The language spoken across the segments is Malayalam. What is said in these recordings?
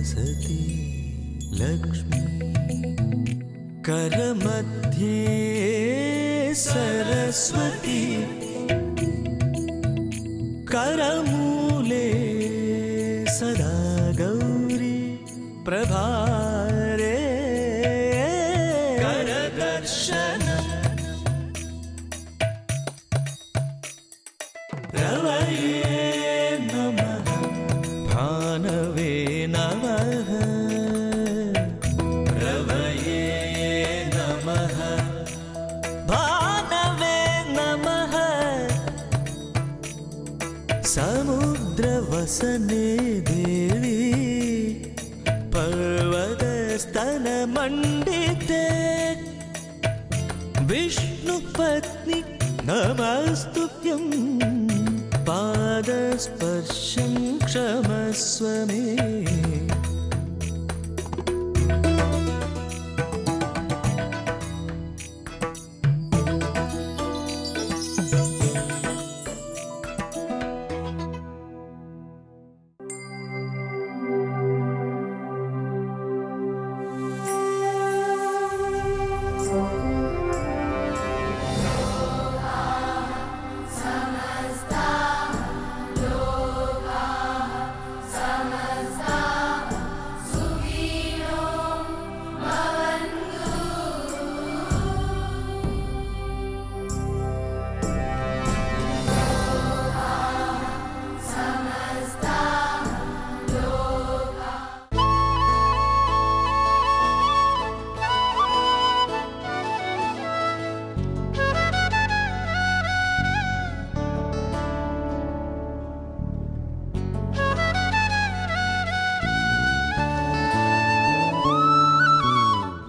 वसति लक्ष्मी करमध्ये सरस्वती करमूले सदा गौरी प्रभारे करदर्शन रवये नमः भानवे नमः रवये नमः भानवे नमः समुद्रवसने देवी पर्वतस्तनमण्डिते विष्णुपत्नी नमस्तुभ्यं पादस्पर्शं क्षमस्व मे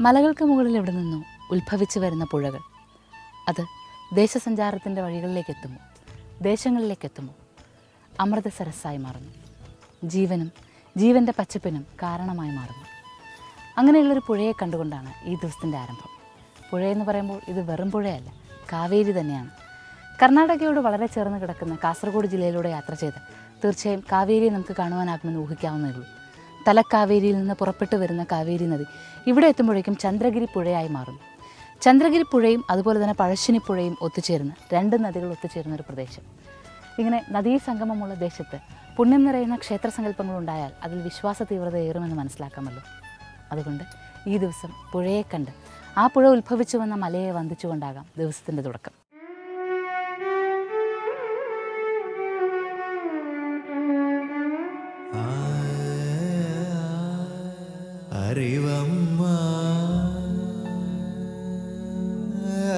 മലകൾക്ക് മുകളിൽ എവിടെ നിന്നോ ഉത്ഭവിച്ചു വരുന്ന പുഴകൾ അത് ദേശസഞ്ചാരത്തിൻ്റെ വഴികളിലേക്കെത്തുമ്പോൾ ദേശങ്ങളിലേക്കെത്തുമ്പോൾ അമൃതസരസ്സായി മാറുന്നു. ജീവനും ജീവൻ്റെ പച്ചപ്പിനും കാരണമായി മാറുന്നു. അങ്ങനെയുള്ളൊരു പുഴയെ കണ്ടുകൊണ്ടാണ് ഈ ദിവസത്തിൻ്റെ ആരംഭം. പുഴയെന്ന് പറയുമ്പോൾ ഇത് വെറും പുഴയല്ല, കാവേരി തന്നെയാണ്. കർണാടകയോട് വളരെ ചേർന്ന് കിടക്കുന്ന കാസർഗോഡ് ജില്ലയിലൂടെ യാത്ര ചെയ്ത് തീർച്ചയായും കാവേരിയെ നമുക്ക് കാണുവാനാകുമെന്ന് ഊഹിക്കാവുന്നേ ഉള്ളൂ. തലക്കാവേരിയിൽ നിന്ന് പുറപ്പെട്ടു വരുന്ന കാവേരി നദി ഇവിടെ എത്തുമ്പോഴേക്കും ചന്ദ്രഗിരി പുഴയായി മാറുന്നു. ചന്ദ്രഗിരി പുഴയും അതുപോലെ തന്നെ പഴശ്ശിനി പുഴയും ഒത്തുചേരുന്ന രണ്ട് നദികൾ ഒത്തുചേരുന്ന ഒരു പ്രദേശം. ഇങ്ങനെ നദീസംഗമമുള്ള ദേശത്ത് പുണ്യം നിറയുന്ന ക്ഷേത്രസങ്കല്പങ്ങളുണ്ടായാൽ അതിൽ വിശ്വാസ തീവ്രത ഏറുമെന്ന് മനസ്സിലാക്കാമല്ലോ. അതുകൊണ്ട് ഈ ദിവസം പുഴയെ കണ്ട് ആ പുഴ ഉത്ഭവിച്ചു വന്ന മലയെ വന്ദിച്ചുകൊണ്ടാകാം ദിവസത്തിൻ്റെ തുടക്കം. അറിവമ്മ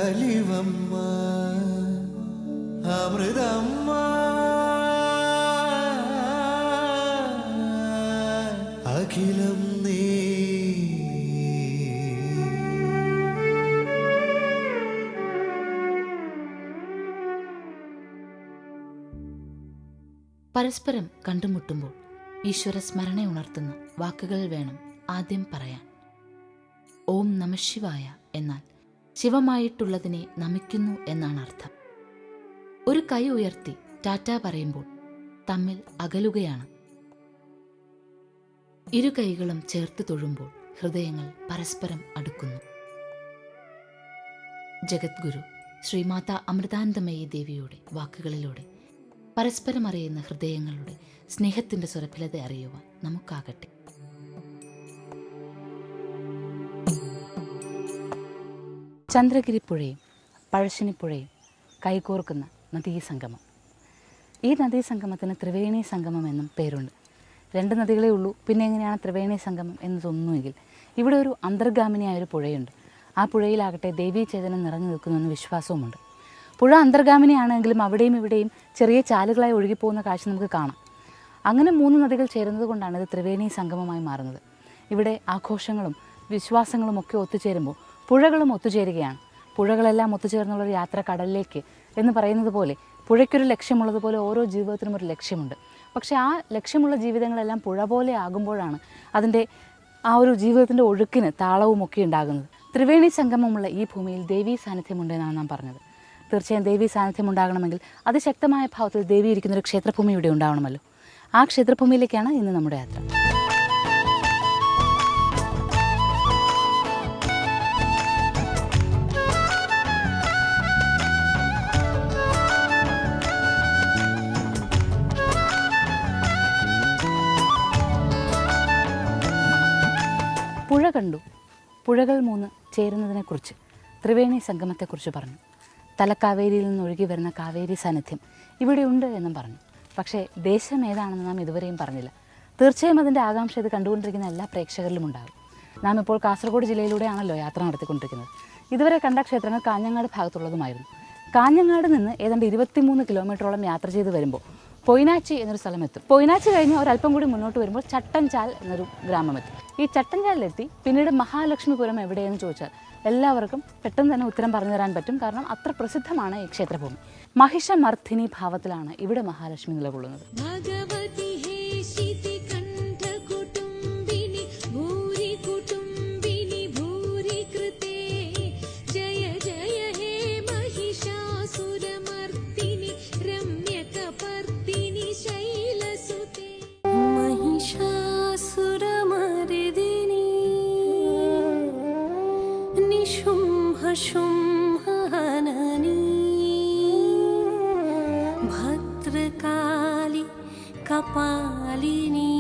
അലിവമ്മ അമൃതമ്മ അഖിലം നീ പരസ്പരം കണ്ടുമുട്ടുമ്പോൾ ഈശ്വര സ്മരണ ഉണർത്തുന്ന വാക്കുകൾ വേണം ആദ്യം പറയാൻ. ഓം നമഃശിവായ എന്നാൽ ശിവമായിട്ടുള്ളതിനെ നമിക്കുന്നു എന്നാണ് അർത്ഥം. ഒരു കൈ ഉയർത്തി ടാറ്റ പറയുമ്പോൾ തമ്മിൽ അകലുകയാണ്. ഇരു കൈകളും ചേർത്ത് തൊഴുമ്പോൾ ഹൃദയങ്ങൾ പരസ്പരം അടുക്കുന്നു. ജഗദ്ഗുരു ശ്രീമാതാ അമൃതാനന്ദമയി ദേവിയുടെ വാക്കുകളിലൂടെ പരസ്പരം അറിയുന്ന ഹൃദയങ്ങളുടെ സ്നേഹത്തിൻ്റെ സുരഭിലത അറിയുവാൻ നമുക്കാകട്ടെ. ചന്ദ്രഗിരി പുഴയും പഴശ്ശിനി പുഴയും കൈകോർക്കുന്ന നദീസംഗമം. ഈ നദീസംഗമത്തിന് ത്രിവേണി സംഗമം എന്നും പേരുണ്ട്. രണ്ട് നദികളേ ഉള്ളൂ, പിന്നെ എങ്ങനെയാണ് ത്രിവേണി സംഗമം എന്ന് തോന്നുന്നുവെങ്കിൽ ഇവിടെ ഒരു അന്തർഗാമിനിയായൊരു പുഴയുണ്ട്. ആ പുഴയിലാകട്ടെ ദേവീ ചൈതന്യം നിറഞ്ഞു നിൽക്കുന്നുവെന്ന് വിശ്വാസവുമുണ്ട്. പുഴ അന്തർഗാമിനിയാണെങ്കിലും അവിടെയും ഇവിടെയും ചെറിയ ചാലുകളായി ഒഴുകിപ്പോകുന്ന കാഴ്ച നമുക്ക് കാണാം. അങ്ങനെ മൂന്ന് നദികൾ ചേരുന്നത് കൊണ്ടാണ് ഇത് ത്രിവേണി സംഗമമായി മാറുന്നത്. ഇവിടെ ആഘോഷങ്ങളും വിശ്വാസങ്ങളും ഒക്കെ ഒത്തുചേരുമ്പോൾ പുഴകളും ഒത്തുചേരുകയാണ്. പുഴകളെല്ലാം ഒത്തുചേർന്നുള്ളൊരു യാത്ര കടലിലേക്ക് എന്ന് പറയുന്നത് പോലെ പുഴയ്ക്കൊരു ലക്ഷ്യമുള്ളതുപോലെ ഓരോ ജീവിതത്തിനും ഒരു ലക്ഷ്യമുണ്ട്. പക്ഷേ ആ ലക്ഷ്യമുള്ള ജീവിതങ്ങളെല്ലാം പുഴ പോലെ ആകുമ്പോഴാണ് അതിൻ്റെ ആ ഒരു ജീവിതത്തിൻ്റെ ഒഴുക്കിന് താളവുമൊക്കെ ഉണ്ടാകുന്നത്. ത്രിവേണി സംഗമമുള്ള ഈ ഭൂമിയിൽ ദേവീ സാന്നിധ്യമുണ്ടെന്നാണ് നാം പറഞ്ഞത്. തീർച്ചയായും ദേവീ സാന്നിധ്യം ഉണ്ടാകണമെങ്കിൽ അതിശക്തമായ ഭാവത്തിൽ ദേവി ഇരിക്കുന്നൊരു ക്ഷേത്രഭൂമി ഇവിടെ ഉണ്ടാവണമല്ലോ. ആ ക്ഷേത്രഭൂമിയിലേക്കാണ് ഇന്ന് നമ്മുടെ യാത്ര. പുഴ കണ്ടു. പുഴകൾ 3 ചേരുന്നതിനെക്കുറിച്ച്, ത്രിവേണി സംഗമത്തെക്കുറിച്ച് പറഞ്ഞു. തലക്കാവേരിയിൽ നിന്ന് ഒഴുകി വരുന്ന കാവേരി സാന്നിധ്യം ഇവിടെയുണ്ട് എന്നും പറഞ്ഞു. പക്ഷേ ദേശം ഏതാണെന്ന് നാം ഇതുവരെയും പറഞ്ഞില്ല. തീർച്ചയായും അതിൻ്റെ ആകാംക്ഷ ഇത് കണ്ടുകൊണ്ടിരിക്കുന്ന എല്ലാ പ്രേക്ഷകരിലും ഉണ്ടാകും. നാം ഇപ്പോൾ കാസർഗോഡ് ജില്ലയിലൂടെയാണല്ലോ യാത്ര നടത്തിക്കൊണ്ടിരിക്കുന്നത്. ഇതുവരെ കണ്ട ക്ഷേത്രങ്ങൾ കാഞ്ഞങ്ങാട് ഭാഗത്തുള്ളതുമായിരുന്നു. കാഞ്ഞങ്ങാട് നിന്ന് ഏതാണ്ട് 23 കിലോമീറ്ററോളം യാത്ര ചെയ്ത് വരുമ്പോൾ പൊയ്നാച്ചി എന്നൊരു സ്ഥലമെത്തും. പൊയ്നാച്ചി കഴിഞ്ഞ് ഒരല്പം കൂടി മുന്നോട്ട് വരുമ്പോൾ ചട്ടഞ്ചാൽ എന്നൊരു ഗ്രാമമെത്തും. ഈ ചട്ടഞ്ചാലിലെത്തി പിന്നീട് മഹാലക്ഷ്മിപുരം എവിടെയെന്ന് ചോദിച്ചാൽ എല്ലാവർക്കും പെട്ടെന്ന് തന്നെ ഉത്തരം പറഞ്ഞു തരാൻ പറ്റും. കാരണം അത്ര പ്രസിദ്ധമാണ് ഈ ക്ഷേത്രഭൂമി. മഹിഷമർദ്ദിനി ഭാവത്തിലാണ് ഇവിടെ മഹാലക്ഷ്മി നിലകൊള്ളുന്നത്. ഭദ്രകാളി കപാലിനി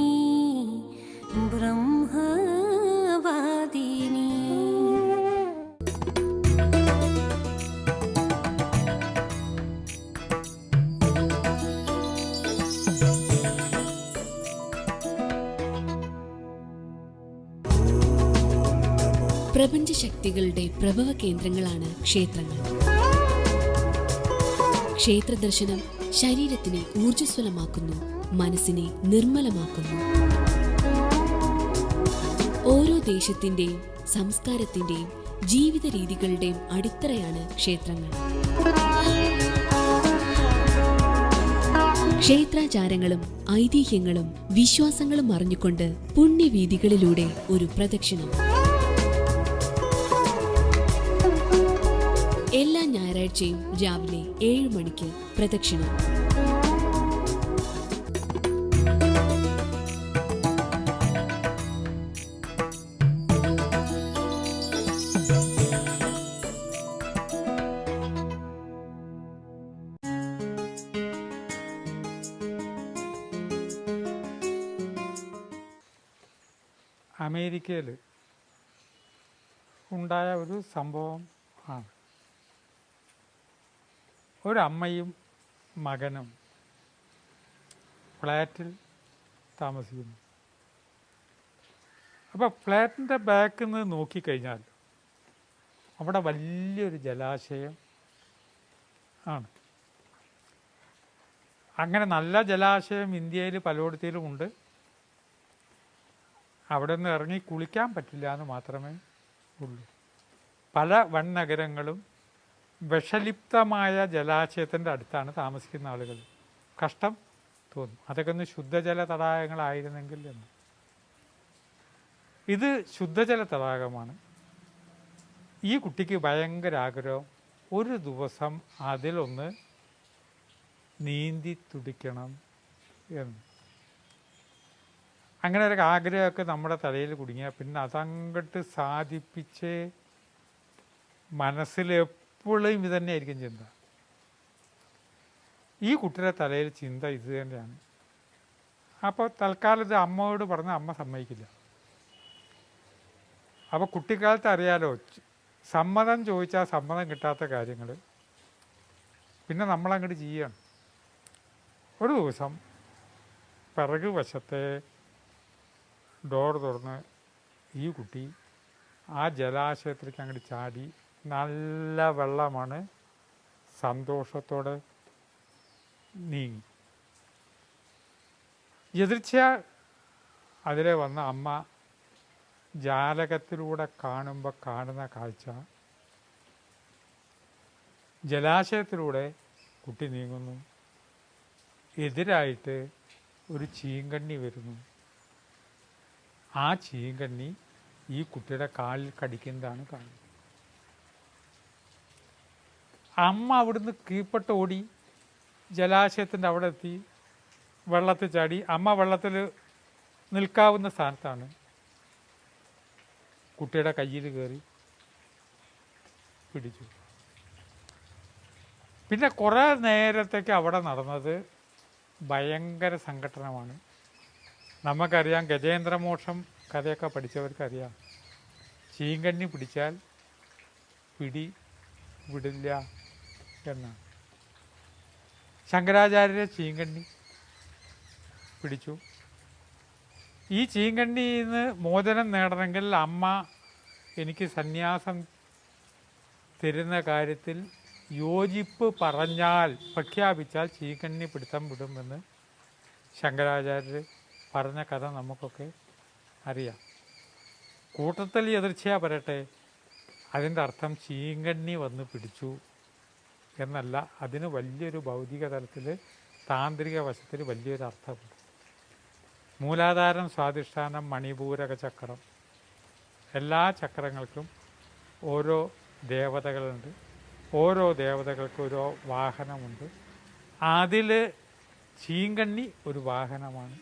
ബ്രഹ്മവാദിനി. പ്രപഞ്ചശക്തികളുടെ പ്രഭവ കേന്ദ്രങ്ങളാണ് ക്ഷേത്രങ്ങൾ. ക്ഷേത്രദർശനം ശരീരത്തിനെ ഊർജ്ജസ്വലമാക്കുന്നു, മനസ്സിനെ നിർമ്മലമാക്കുന്നു. ഓരോ ദേശത്തിൻ്റെയും സംസ്കാരത്തിൻ്റെയും ജീവിത രീതികളുടെയും അടിത്തറയാണ് ക്ഷേത്രങ്ങൾ. ക്ഷേത്രാചാരങ്ങളും ഐതിഹ്യങ്ങളും വിശ്വാസങ്ങളും അറിഞ്ഞുകൊണ്ട് പുണ്യവീഥികളിലൂടെ ഒരു പ്രദക്ഷിണം. എല്ലാ ഞായറാഴ്ചയും രാവിലെ 7 മണിക്ക് പ്രദക്ഷിണം. അമേരിക്കയിൽ ഉണ്ടായ ഒരു സംഭവം ആണ്. ഒരമ്മയും മകനും ഫ്ലാറ്റിൽ താമസിക്കുന്നു. അപ്പോൾ ഫ്ലാറ്റിൻ്റെ ബാക്കിൽ നിന്ന് നോക്കിക്കഴിഞ്ഞാൽ അവിടെ വലിയൊരു ജലാശയം ആണ്. അങ്ങനെ നല്ല ജലാശയം ഇന്ത്യയിൽ പലയിടത്തിലും ഉണ്ട്. അവിടെ നിന്ന് ഇറങ്ങി കുളിക്കാൻ പറ്റില്ല എന്ന് മാത്രമേ ഉള്ളൂ. പല വൻനഗരങ്ങളും വിഷലിപ്തമായ ജലാശയത്തിൻ്റെ അടുത്താണ് താമസിക്കുന്ന ആളുകൾ. കഷ്ടം തോന്നും. അതൊക്കെ ഒന്ന് ശുദ്ധജല തടാകങ്ങളായിരുന്നെങ്കിൽ എന്ന്. ഇത് ശുദ്ധജല തടാകമാണ്. ഈ കുട്ടിക്ക് ഭയങ്കര ആഗ്രഹം, ഒരു ദിവസം അതിലൊന്ന് നീന്തി തുടിക്കണം എന്ന്. അങ്ങനെ ഒരു ആഗ്രഹമൊക്കെ നമ്മുടെ തലയിൽ കുടുങ്ങിയാൽ പിന്നെ അതങ്ങോട്ട് സാധിപ്പിച്ച് മനസ്സിലെപ്പോഴും ഇത് തന്നെയായിരിക്കും ചിന്ത. ഈ കുട്ടിയുടെ തലയിൽ ചിന്ത ഇത് തന്നെയാണ്. അപ്പോൾ തൽക്കാലം ഇത് അമ്മയോട് പറഞ്ഞാൽ അമ്മ സമ്മതിക്കില്ല. അപ്പോൾ കുട്ടിക്കാലത്ത് അറിയാലോ, സമ്മതം ചോദിച്ചാൽ സമ്മതം കിട്ടാത്ത കാര്യങ്ങൾ പിന്നെ നമ്മളങ്ങോട്ട് ചെയ്യണം. ഒരു ദിവസം പിറകു വശത്തെ ഡോർ തുറന്ന് ഈ കുട്ടി ആ ജലാശയത്തിലേക്ക് അങ്ങോട്ട് ചാടി. നല്ല വെള്ളമാണ്. സന്തോഷത്തോടെ നീങ്ങി. എതിർച്ച അതിലെ വന്ന അമ്മ ജാലകത്തിലൂടെ കാണുമ്പോൾ കാണുന്ന കാഴ്ച, ജലാശയത്തിലൂടെ കുട്ടി നീങ്ങുന്നു. എതിരായിട്ട് ഒരു ചീങ്കണ്ണി വരുന്നു. ആ ചീങ്കണ്ണി ഈ കുട്ടിയുടെ കാലിൽ കടിക്കുന്നതാണ് കാണുന്നത്. അമ്മ അവിടുന്ന് കീഴ്പ്പെട്ട് ഓടി ജലാശയത്തിൻ്റെ അവിടെ എത്തി വെള്ളത്തിൽ ചാടി. അമ്മ വെള്ളത്തിൽ നിൽക്കാവുന്ന സ്ഥാനത്താണ്. കുട്ടിയുടെ കയ്യിൽ കയറി പിടിച്ചു. പിന്നെ കുറേ നേരത്തേക്ക് അവിടെ നടന്നത് ഭയങ്കര സംഘട്ടനമാണ്. നമുക്കറിയാം, ഗജേന്ദ്രമോക്ഷം കഥയൊക്കെ പഠിച്ചവർക്കറിയാം. ചീങ്കണ്ണി പിടിച്ചാൽ പിടി വിടില്ല എന്നാണ്. ശങ്കരാചാര്യരെ ചീങ്കണ്ണി പിടിച്ചു. ഈ ചീങ്കണ്ണിയിൽ നിന്ന് മോചനം നേടണമെങ്കിൽ അമ്മ എനിക്ക് സന്യാസം തരുന്ന കാര്യത്തിൽ യോജിപ്പ് പറഞ്ഞാൽ, പ്രഖ്യാപിച്ചാൽ ചീങ്കണ്ണി പിടുത്തം വിടുമെന്ന് ശങ്കരാചാര്യർ പറഞ്ഞ കഥ നമുക്കൊക്കെ അറിയാം. കൂട്ടത്തിൽ എതിർച്ചയാ പറയട്ടെ, അതിൻ്റെ അർത്ഥം ചീങ്കണ്ണി വന്ന് പിടിച്ചു എന്നല്ല. അതിന് വലിയൊരു ഭൗതിക തലത്തിൽ, താന്ത്രിക വശത്തിൽ വലിയൊരു അർത്ഥമുണ്ട്. മൂലാധാരം, സ്വാധിഷ്ഠാനം, മണിപൂരക ചക്രം, എല്ലാ ചക്രങ്ങൾക്കും ഓരോ ദേവതകളുണ്ട്. ഓരോ ദേവതകൾക്കും ഓരോ വാഹനമുണ്ട്. അതിൽ ചീങ്കണ്ണി ഒരു വാഹനമാണ്.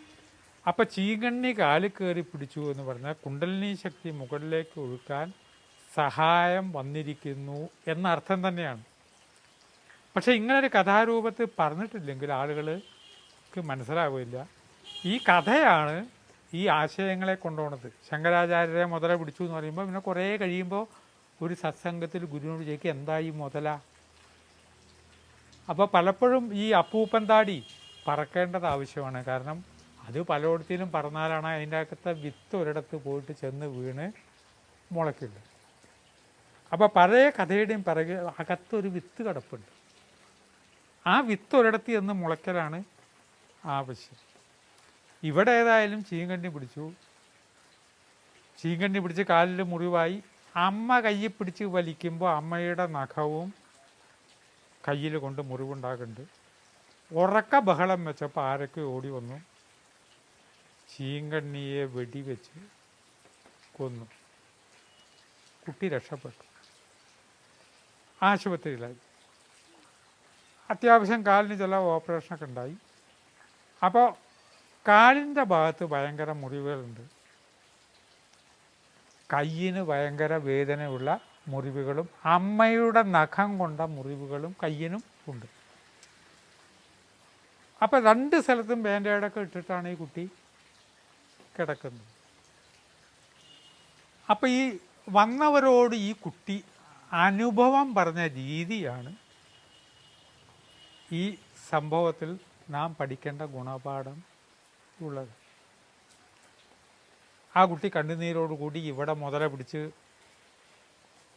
അപ്പം ചീങ്കണ്ണി കാലിൽ കയറി പിടിച്ചു എന്ന് പറഞ്ഞാൽ കുണ്ടലിനി ശക്തി മുകളിലേക്ക് ഒഴുക്കാൻ സഹായം വന്നിരിക്കുന്നു എന്നർത്ഥം തന്നെയാണ്. പക്ഷെ ഇങ്ങനൊരു കഥാരൂപത്തിൽ പറഞ്ഞിട്ടില്ലെങ്കിൽ ആളുകൾക്ക് മനസ്സിലാവില്ല. ഈ കഥയാണ് ഈ ആശയങ്ങളെ കൊണ്ടുപോകുന്നത്. ശങ്കരാചാര്യരെ മുതല പിടിച്ചു എന്ന് പറയുമ്പോൾ പിന്നെ കുറേ കഴിയുമ്പോൾ ഒരു സത്സംഗത്തിൽ ഗുരുവിനോട് ചോദിക്കുക, എന്തായി മുതല? അപ്പോൾ പലപ്പോഴും ഈ അപ്പൂപ്പൻ താടി പറക്കേണ്ടത് ആവശ്യമാണ്. കാരണം അത് പലയിടത്തിലും പറന്നാലാണ് അതിൻ്റെ അകത്തെ വിത്ത് ഒരിടത്ത് പോയിട്ട് ചെന്ന് വീണ് മുളയ്ക്കുള്ളൂ. അപ്പോൾ പഴയ കഥയുടെയും പിറകെ അകത്തൊരു വിത്ത് കിടപ്പുണ്ട്. ആ വിത്ത് ഒരിടത്ത് ചെന്ന് മുളയ്ക്കലാണ് ആവശ്യം. ഇവിടെ ഏതായാലും ചീങ്കണ്ണി പിടിച്ചു. ചീങ്കണ്ണി പിടിച്ച് കാലിൽ മുറിവായി. അമ്മ കയ്യിൽ പിടിച്ച് വലിക്കുമ്പോൾ അമ്മയുടെ നഖവും കയ്യിൽ കൊണ്ട് മുറിവുണ്ടാകുന്നുണ്ട്. ഉറക്ക ബഹളം വെച്ചപ്പോൾ ആരൊക്കെ ഓടി വന്നു, ചീങ്കണ്ണിയെ വെടിവെച്ച് കൊന്നു. കുട്ടി രക്ഷപ്പെട്ടു. ആശുപത്രിയിലായി. അത്യാവശ്യം കാലിന് ചില ഓപ്പറേഷനൊക്കെ ഉണ്ടായി. അപ്പോൾ കാലിൻ്റെ ഭാഗത്ത് ഭയങ്കര മുറിവുകളുണ്ട്. കയ്യിന് ഭയങ്കര വേദനയുള്ള മുറിവുകളും അമ്മയുടെ നഖം കൊണ്ട മുറിവുകളും കയ്യിനും ഉണ്ട്. അപ്പം 2 സ്ഥലത്തും ബാൻഡേഡൊക്കെ ഇട്ടിട്ടാണ് ഈ കുട്ടി കിടക്കുന്നത്. അപ്പം ഈ വന്നവരോട് ഈ കുട്ടി അനുഭവം പറഞ്ഞ രീതിയാണ് ഈ സംഭവത്തിൽ നാം പഠിക്കേണ്ട ഗുണപാഠം ഉള്ളത്. ആ കുട്ടി കണ്ണുനീരോടുകൂടി ഇവിടെ മുതല പിടിച്ച്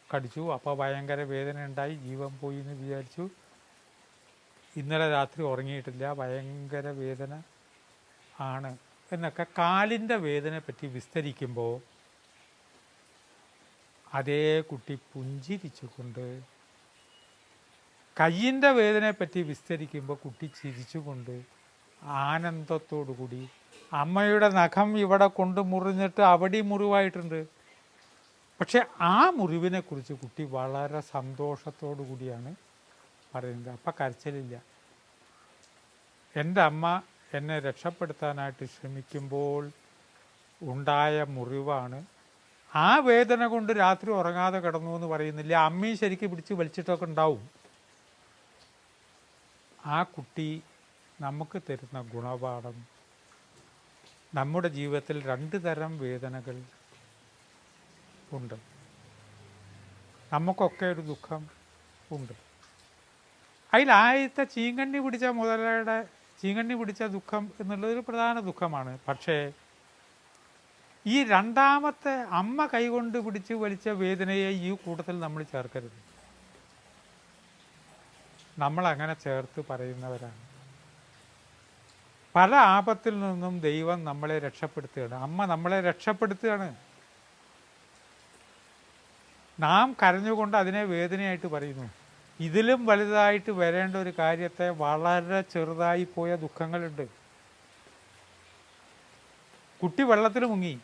കടിച്ചു. അപ്പോൾ ഭയങ്കര വേദന ഉണ്ടായി, ജീവൻ പോയി എന്ന് വിചാരിച്ചു. ഇന്നലെ രാത്രി ഉറങ്ങിയിട്ടില്ല, ഭയങ്കര വേദന ആണ് എന്നൊക്കെ കാലിൻ്റെ വേദനയെ പറ്റി വിസ്തരിക്കുമ്പോൾ അതേ കുട്ടി പുഞ്ചിരിച്ചുകൊണ്ട്, കയ്യിൻ്റെ വേദനയെപ്പറ്റി വിസ്തരിക്കുമ്പോൾ കുട്ടി ചിരിച്ചുകൊണ്ട് ആനന്ദത്തോടു കൂടി, അമ്മയുടെ നഖം ഇവിടെ കൊണ്ട് മുറിഞ്ഞിട്ട് അവിടെ മുറിവായിട്ടുണ്ട്, പക്ഷെ ആ മുറിവിനെക്കുറിച്ച് കുട്ടി വളരെ സന്തോഷത്തോടു കൂടിയാണ് പറയുന്നത്. അപ്പം കരച്ചിലില്ല. എൻ്റെ അമ്മ എന്നെ രക്ഷപ്പെടുത്താനായിട്ട് ശ്രമിക്കുമ്പോൾ ഉണ്ടായ മുറിവാണ്. ആ വേദന കൊണ്ട് രാത്രി ഉറങ്ങാതെ കിടന്നു എന്ന് പറയുന്നില്ല. അമ്മയും ശരിക്ക് പിടിച്ച് വലിച്ചിട്ടൊക്കെ ഉണ്ടാവും. ആ കുട്ടി നമുക്ക് തരുന്ന ഗുണപാഠം, നമ്മുടെ ജീവിതത്തിൽ 2 തരം വേദനകൾ ഉണ്ട്. നമുക്കൊക്കെ ഒരു ദുഃഖം ഉണ്ട്. അതിലാദ്യത്തെ ചീങ്കണ്ണി പിടിച്ച മുതലയുടെ ചീങ്കണ്ണി പിടിച്ച ദുഃഖം എന്നുള്ളതൊരു പ്രധാന ദുഃഖമാണ്. പക്ഷേ ഈ രണ്ടാമത്തെ അമ്മ കൈകൊണ്ട് പിടിച്ച് വലിച്ച വേദനയെ ഈ കൂട്ടത്തിൽ നമ്മൾ ചേർക്കരുത്. നമ്മളങ്ങനെ ചേർത്ത് പറയുന്നവരാണ്. പല ആപത്തിൽ നിന്നും ദൈവം നമ്മളെ രക്ഷപ്പെടുത്തുകയാണ്. അമ്മ നമ്മളെ രക്ഷപ്പെടുത്തുകയാണ്. നാം കരഞ്ഞുകൊണ്ട് അതിനെ വേദനയായിട്ട് പറയുന്നു. ഇതിലും വലുതായിട്ട് വരേണ്ട ഒരു കാര്യത്തെ വളരെ ചെറുതായി പോയ ദുഃഖങ്ങളുണ്ട്. കുട്ടി വെള്ളത്തിൽ മുങ്ങി,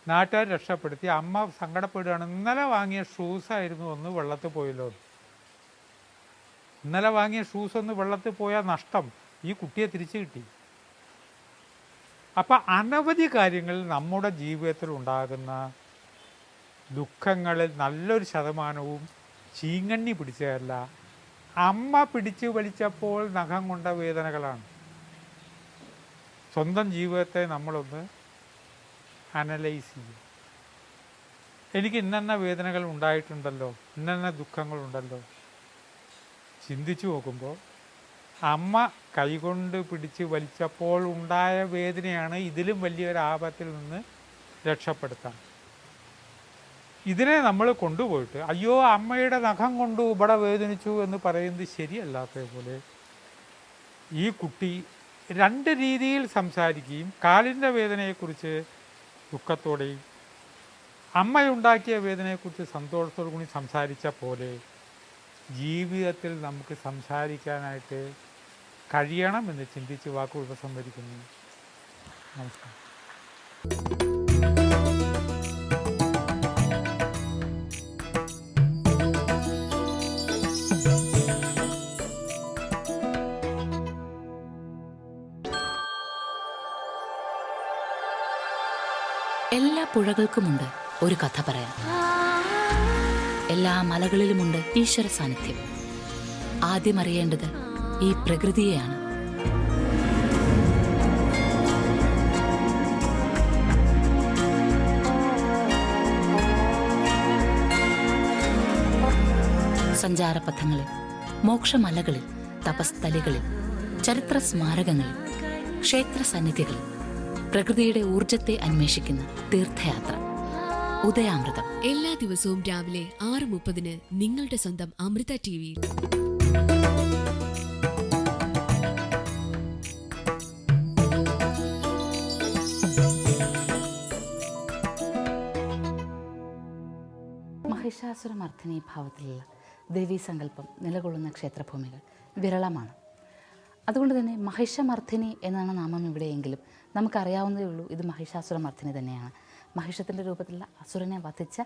നാട്ടുകാർ രക്ഷപ്പെടുത്തി, അമ്മ സങ്കടപ്പെടുകയാണ്. ഇന്നലെ വാങ്ങിയ ഷൂസായിരുന്നു ഒന്ന് വെള്ളത്തിൽ പോയല്ലോ. ഇന്നലെ വാങ്ങിയ ഷൂസ് ഒന്ന് വെള്ളത്തിൽ പോയാൽ നഷ്ടം, ഈ കുട്ടിയെ തിരിച്ചു കിട്ടി. അപ്പം അനവധി കാര്യങ്ങളിൽ നമ്മുടെ ജീവിതത്തിൽ ഉണ്ടാകുന്ന ദുഃഖങ്ങളിൽ നല്ലൊരു ശതമാനവും ചീങ്കണ്ണി പിടിച്ചതല്ല, അമ്മ പിടിച്ച് വലിച്ചപ്പോൾ നഖം കൊണ്ട വേദനകളാണ്. സ്വന്തം ജീവിതത്തെ നമ്മളൊന്ന് അനലൈസ് ചെയ്യും. എനിക്ക് ഇന്നെന്ന വേദനകൾ ഉണ്ടായിട്ടുണ്ടല്ലോ, ഇന്നെന്ന ദുഃഖങ്ങളുണ്ടല്ലോ. ചിന്തിച്ചു നോക്കുമ്പോൾ അമ്മ കൈകൊണ്ട് പിടിച്ച് വലിച്ചപ്പോൾ ഉണ്ടായ വേദനയാണ് ഇതിലും വലിയൊരു ആപത്തിൽ നിന്ന് രക്ഷപ്പെടുത്താൻ. ഇതിനെ നമ്മൾ കൊണ്ടുപോയിട്ട് അയ്യോ അമ്മയുടെ നഖം കൊണ്ടു ഇവിടെ വേദനിച്ചു എന്ന് പറയുന്നത് ശരിയല്ലാത്ത പോലെ ഈ കുട്ടി രണ്ട് രീതിയിൽ സംസാരിക്കുകയും കാലിൻ്റെ വേദനയെക്കുറിച്ച് ദുഃഖത്തോടെയും അമ്മയുണ്ടാക്കിയ വേദനയെക്കുറിച്ച് സന്തോഷത്തോടു കൂടി സംസാരിച്ച പോലെ ജീവിതത്തിൽ നമുക്ക് സംസാരിക്കാനായിട്ട് കഴിയണമെന്ന് ചിന്തിച്ച് വാക്കുകൾ ഉപസംഹരിക്കുന്നു. നമസ്കാരം. എല്ലാ പുഴകൾക്കുമുണ്ട് ഒരു കഥ പറയാൻ. എല്ലാ മലകളിലുമുണ്ട് ഈശ്വര സാന്നിധ്യം. ആദ്യം അറിയേണ്ടത് ഈ പ്രകൃതിയെയാണ്. സഞ്ചാരപഥങ്ങളിൽ, മോക്ഷമലകളിൽ, തപസ്ഥലികളിൽ, ചരിത്ര സ്മാരകങ്ങളിൽ, ക്ഷേത്ര സന്നിധികളിൽ പ്രകൃതിയുടെ ഊർജത്തെ അന്വേഷിക്കുന്ന തീർത്ഥയാത്ര ഉദയാമൃതം. എല്ലാ ദിവസവും രാവിലെ 6:30 നിങ്ങളുടെ സ്വന്തം അമൃത ടിവിയിൽ. മഹിഷാസുരമർദ്ദിനി ഭാവത്തിലുള്ള ദേവീസങ്കല്പം നിലകൊള്ളുന്ന ക്ഷേത്രഭൂമികൾ വിരളമാണ്. അതുകൊണ്ട് തന്നെ മഹിഷമർദ്ദിനി എന്നാണ് നാമം ഇവിടെയെങ്കിലും നമുക്കറിയാവുന്നതേ ഉള്ളൂ ഇത് മഹിഷാസുരമർദ്ദിനി തന്നെയാണ്. മഹിഷത്തിൻ്റെ രൂപത്തിലുള്ള അസുരനെ വധിച്ച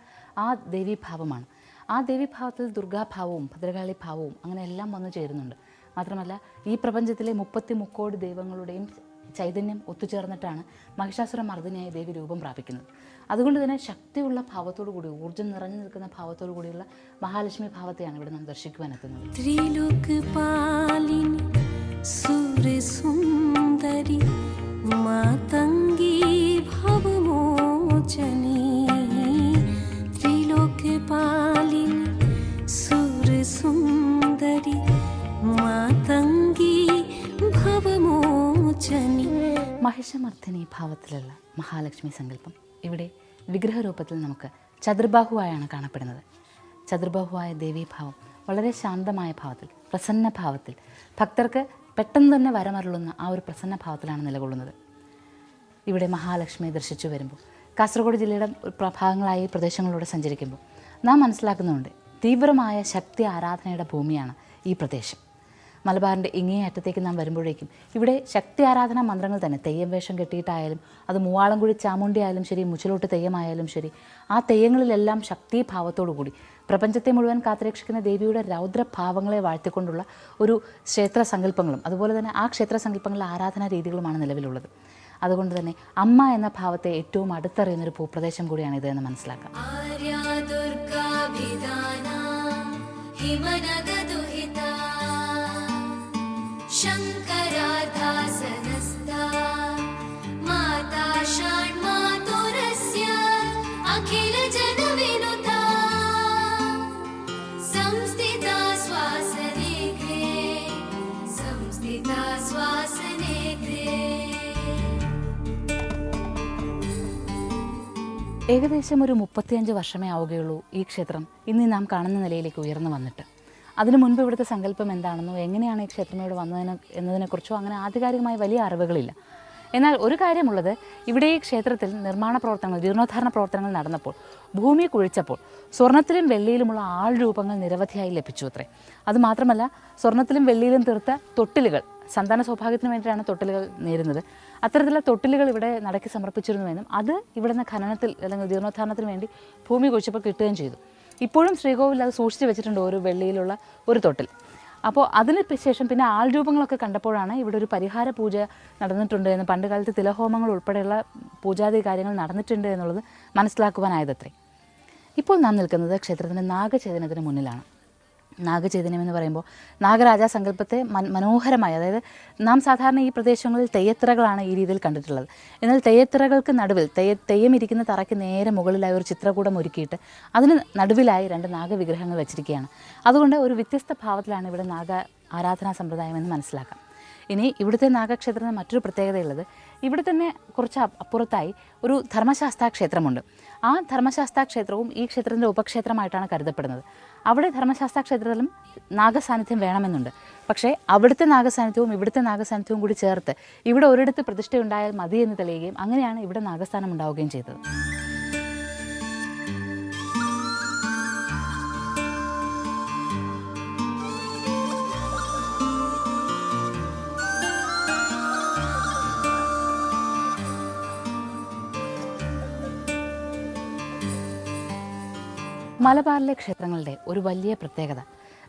ആ ദേവീഭാവമാണ്. ആ ദേവീഭാവത്തിൽ ദുർഗാഭാവവും ഭദ്രകാളി ഭാവവും അങ്ങനെ എല്ലാം വന്നു ചേരുന്നുണ്ട്. മാത്രമല്ല ഈ പ്രപഞ്ചത്തിലെ 33 ദൈവങ്ങളുടെയും ചൈതന്യം ഒത്തുചേർന്നിട്ടാണ് മഹിഷാസുരമർദ്ദിനിയായ ദേവി രൂപം പ്രാപിക്കുന്നത്. അതുകൊണ്ട് തന്നെ ശക്തിയുള്ള ഭാവത്തോടു കൂടി, ഊർജ്ജം നിറഞ്ഞു നിൽക്കുന്ന ഭാവത്തോടു കൂടിയുള്ള മഹാലക്ഷ്മി ഭാവത്തെയാണ് ഇവിടെ നാം ദർശിക്കുവാൻ എത്തുന്നത്. ത്രിലോകപാലിനി സുരസുന്ദരി മാതംഗി ഭവമോചനി, ത്രിലോകപാലിനി സുരസുന്ദരി മാതംഗി ഭവമോചനി. മഹിഷമർദ്ദിനി ഭാവത്തിലുള്ള മഹാലക്ഷ്മി സങ്കല്പം ഇവിടെ വിഗ്രഹരൂപത്തിൽ നമുക്ക് ചതുർബാഹുവായാണ് കാണപ്പെടുന്നത്. ചതുർബാഹുവായ ദേവീഭാവം വളരെ ശാന്തമായ ഭാവത്തിൽ, പ്രസന്ന ഭാവത്തിൽ, ഭക്തർക്ക് പെട്ടെന്ന് തന്നെ വരമരുളുന്ന ആ ഒരു പ്രസന്ന ഭാവത്തിലാണ് നിലകൊള്ളുന്നത്. ഇവിടെ മഹാലക്ഷ്മിയെ ദർശിച്ചു വരുമ്പോൾ കാസർഗോഡ് ജില്ലയുടെ ഭാഗങ്ങളായ പ്രദേശങ്ങളിലൂടെ സഞ്ചരിക്കുമ്പോൾ നാം മനസ്സിലാക്കുന്നുണ്ട് തീവ്രമായ ശക്തി ആരാധനയുടെ ഭൂമിയാണ് ഈ പ്രദേശം. മലബാറിൻ്റെ ഇങ്ങേ അറ്റത്തേക്ക് നാം വരുമ്പോഴേക്കും ഇവിടെ ശക്തി ആരാധനാ മന്ത്രങ്ങൾ തന്നെ, തെയ്യം വേഷം കെട്ടിയിട്ടായാലും അത് മൂവാളംകുഴി ചാമുണ്ടി ആയാലും ശരി, മുച്ചിലോട്ട് തെയ്യമായാലും ശരി, ആ തെയ്യങ്ങളിലെല്ലാം ശക്തിഭാവത്തോടു കൂടി പ്രപഞ്ചത്തെ മുഴുവൻ കാത്തുരക്ഷിക്കുന്ന ദേവിയുടെ രൗദ്രഭാവങ്ങളെ വാഴ്ത്തിക്കൊണ്ടുള്ള ഒരു ക്ഷേത്ര സങ്കല്പങ്ങളും അതുപോലെ തന്നെ ആ ക്ഷേത്ര സങ്കല്പങ്ങളിലെ ആരാധനാ രീതികളുമാണ് നിലവിലുള്ളത്. അതുകൊണ്ട് തന്നെ അമ്മ എന്ന ഭാവത്തെ ഏറ്റവും അടുത്തറിയുന്നൊരു ഭൂപ്രദേശം കൂടിയാണ് ഇത് എന്ന് മനസ്സിലാക്കാം. ഏകദേശം ഒരു 35 വർഷമേ ആവുകയുള്ളൂ ഈ ക്ഷേത്രം ഇന്ന് നാം കാണുന്ന നിലയിലേക്ക് ഉയർന്നു വന്നിട്ട്. അതിനു മുൻപ് ഇവിടുത്തെ സങ്കല്പം എന്താണെന്നോ എങ്ങനെയാണ് ഈ ക്ഷേത്രം ഇവിടെ എന്നതിനെക്കുറിച്ചോ അങ്ങനെ ആധികാരികമായ വലിയ അറിവുകളില്ല. എന്നാൽ ഒരു കാര്യമുള്ളത്, ഇവിടെ ഈ ക്ഷേത്രത്തിൽ നിർമ്മാണ പ്രവർത്തനങ്ങൾ, ജീർണോദ്ധാരണ പ്രവർത്തനങ്ങൾ നടന്നപ്പോൾ ഭൂമി കുഴിച്ചപ്പോൾ സ്വർണ്ണത്തിലും വെള്ളിയിലുമുള്ള ആൾ രൂപങ്ങൾ നിരവധിയായി ലഭിച്ചു അത്രേ. അതുമാത്രമല്ല സ്വർണ്ണത്തിലും വെള്ളിയിലും തീർത്ത തൊട്ടിലുകൾ, സന്താന സൗഭാഗ്യത്തിന് വേണ്ടിയിട്ടാണ് തൊട്ടിലുകൾ നേരുന്നത്, അത്തരത്തിലുള്ള തൊട്ടിലുകൾ ഇവിടെ നടക്കി സമർപ്പിച്ചിരുന്നുവെന്നും അത് ഇവിടുന്ന് ഖനനത്തിൽ അല്ലെങ്കിൽ ജീർണോദ്ധാരണത്തിന് വേണ്ടി ഭൂമി കുഴിച്ചപ്പോൾ കിട്ടുകയും ചെയ്തു. ഇപ്പോഴും ശ്രീകോവിൽ അത് സൂക്ഷിച്ചു വെച്ചിട്ടുണ്ട്, ഒരു വെള്ളിയിലുള്ള ഒരു തൊട്ടിൽ. അപ്പോൾ അതിന് ശേഷം പിന്നെ ആൾ രൂപങ്ങളൊക്കെ കണ്ടപ്പോഴാണ് ഇവിടെ ഒരു പരിഹാര പൂജ നടന്നിട്ടുണ്ട് എന്ന്, പണ്ട് കാലത്ത് തിലഹോമങ്ങൾ ഉൾപ്പെടെയുള്ള പൂജാതി കാര്യങ്ങൾ നടന്നിട്ടുണ്ട് എന്നുള്ളത് മനസ്സിലാക്കുവാനായതത്രേ. ഇപ്പോൾ നാം നിൽക്കുന്നത് ക്ഷേത്രത്തിൻ്റെ നാഗചേതനത്തിന് മുന്നിലാണ്. നാഗചൈതന്യം എന്ന് പറയുമ്പോൾ നാഗരാജ സങ്കല്പത്തെ മനോഹരമായി, അതായത് നാം സാധാരണ ഈ പ്രദേശങ്ങളിൽ തെയ്യത്തിറകളാണ് ഈ രീതിയിൽ കണ്ടിട്ടുള്ളത്. എന്നാൽ തെയ്യത്തിറകൾക്ക് നടുവിൽ തെയ്യം ഇരിക്കുന്ന തറയ്ക്ക് നേരെ മുകളിലായി ഒരു ചിത്രകൂടം ഒരുക്കിയിട്ട് അതിന് നടുവിലായി 2 നാഗവിഗ്രഹങ്ങൾ വെച്ചിരിക്കുകയാണ്. അതുകൊണ്ട് ഒരു വ്യത്യസ്ത ഭാവത്തിലാണ് ഇവിടെ നാഗ ആരാധനാ സമ്പ്രദായം എന്ന് മനസ്സിലാക്കാം. ഇനി ഇവിടുത്തെ നാഗക്ഷേത്രത്തിന് മറ്റൊരു പ്രത്യേകതയുള്ളത്, ഇവിടെ തന്നെ കുറച്ച് അപ്പുറത്തായി ഒരു ധർമ്മശാസ്താ ക്ഷേത്രമുണ്ട്. ആ ധർമ്മശാസ്താ ക്ഷേത്രവും ഈ ക്ഷേത്രത്തിൻ്റെ ഉപക്ഷേത്രമായിട്ടാണ് കരുതപ്പെടുന്നത്. അവിടെ ധർമ്മശാസ്താ ക്ഷേത്രത്തിലും നാഗസാന്നിധ്യം വേണമെന്നുണ്ട്. പക്ഷേ അവിടുത്തെ നാഗസാന്നിധ്യവും ഇവിടുത്തെ നാഗസാന്നിധ്യവും കൂടി ചേർത്ത് ഇവിടെ ഒരിടത്ത് പ്രതിഷ്ഠയുണ്ടായാൽ മതി എന്ന് തെളിയുകയും അങ്ങനെയാണ് ഇവിടെ നാഗസ്ഥാനം ഉണ്ടാവുകയും ചെയ്തത്. മലബാറിലെ ക്ഷേത്രങ്ങളുടെ ഒരു വലിയ പ്രത്യേകത,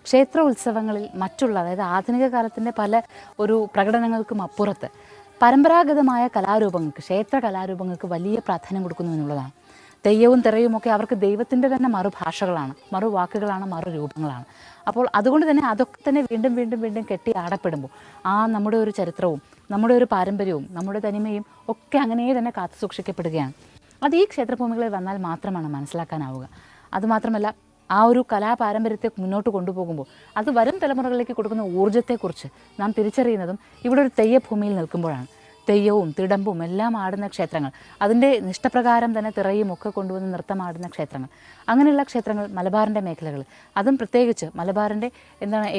ക്ഷേത്ര ഉത്സവങ്ങളിൽ മറ്റുള്ള, അതായത് ആധുനിക കാലത്തിൻ്റെ പല ഒരു പ്രകടനങ്ങൾക്കും അപ്പുറത്ത് പരമ്പരാഗതമായ കലാരൂപങ്ങൾക്ക്, ക്ഷേത്ര കലാരൂപങ്ങൾക്ക് വലിയ പ്രാധാന്യം കൊടുക്കുന്നു എന്നുള്ളതാണ്. തെയ്യവും തിറയുമൊക്കെ അവർക്ക് ദൈവത്തിൻ്റെ തന്നെ മറുഭാഷകളാണ്, മറുവാക്കുകളാണ്, മറുരൂപങ്ങളാണ്. അപ്പോൾ അതുകൊണ്ട് തന്നെ അതൊക്കെ തന്നെ വീണ്ടും വീണ്ടും വീണ്ടും കെട്ടി ആടപ്പെടുമ്പോൾ നമ്മുടെ ഒരു ചരിത്രവും നമ്മുടെ ഒരു പാരമ്പര്യവും നമ്മുടെ തനിമയും ഒക്കെ അങ്ങനെ തന്നെ കാത്തു സൂക്ഷിക്കപ്പെടുകയാണ്. അത് ഈ ക്ഷേത്രഭൂമികളിൽ വന്നാൽ മാത്രമാണ് മനസ്സിലാക്കാനാവുക. അതുമാത്രമല്ല, ആ ഒരു കലാപാരമ്പര്യത്തെ മുന്നോട്ട് കൊണ്ടുപോകുമ്പോൾ അത് വരും തലമുറകളിലേക്ക് കൊടുക്കുന്ന ഊർജ്ജത്തെക്കുറിച്ച് നാം തിരിച്ചറിയുന്നതും ഇവിടെ ഒരു തെയ്യഭൂമിയിൽ നിൽക്കുമ്പോഴാണ്. തെയ്യവും തിടമ്പും എല്ലാം ആടുന്ന ക്ഷേത്രങ്ങൾ, അതിൻ്റെ നിഷ്ഠപ്രകാരം തന്നെ തിറയും ഒക്കെ കൊണ്ടുവന്ന് നൃത്തമാടുന്ന ക്ഷേത്രങ്ങൾ, അങ്ങനെയുള്ള ക്ഷേത്രങ്ങൾ മലബാറിൻ്റെ മേഖലകളിൽ, അതും പ്രത്യേകിച്ച് മലബാറിൻ്റെ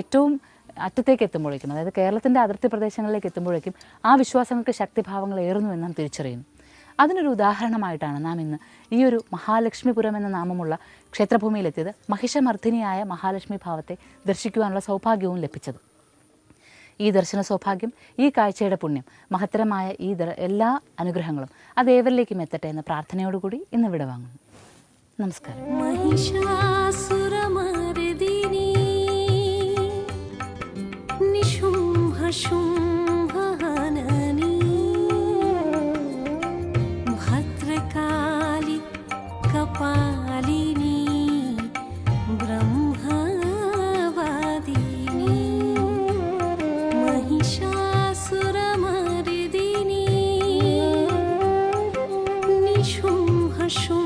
ഏറ്റവും അറ്റത്തേക്ക് എത്തുമ്പോഴേക്കും, അതായത് കേരളത്തിൻ്റെ അതിർത്തി പ്രദേശങ്ങളിലേക്ക് എത്തുമ്പോഴേക്കും ആ വിശ്വാസങ്ങൾക്ക് ശക്തിഭാവങ്ങൾ ഏറുന്നു എന്ന് നാം തിരിച്ചറിയുന്നു. അതിനൊരു ഉദാഹരണമായിട്ടാണ് നാം ഇന്ന് ഈ ഒരു മഹാലക്ഷ്മിപുരം എന്ന നാമമുള്ള ക്ഷേത്രഭൂമിയിലെത്തിയത്. മഹിഷമർദ്ദിനിയായ മഹാലക്ഷ്മി ഭാവത്തെ ദർശിക്കുവാനുള്ള സൗഭാഗ്യവും ലഭിച്ചത്. ഈ ദർശന സൗഭാഗ്യം, ഈ കാഴ്ചയുടെ പുണ്യം, മഹത്തരമായ ഈ എല്ലാ അനുഗ്രഹങ്ങളും അത് ഏവരിലേക്കും എത്തട്ടെ എന്ന പ്രാർത്ഥനയോടുകൂടി ഇന്ന് വിട വാങ്ങുന്നു. നമസ്കാരം. महिषासुरमर्दिनी निशुम्भशुम्भहननी भद्रकाली कपालिनी ब्रह्मवादिनी महिषासुरमर्दिनी निशुम्भशुम्भ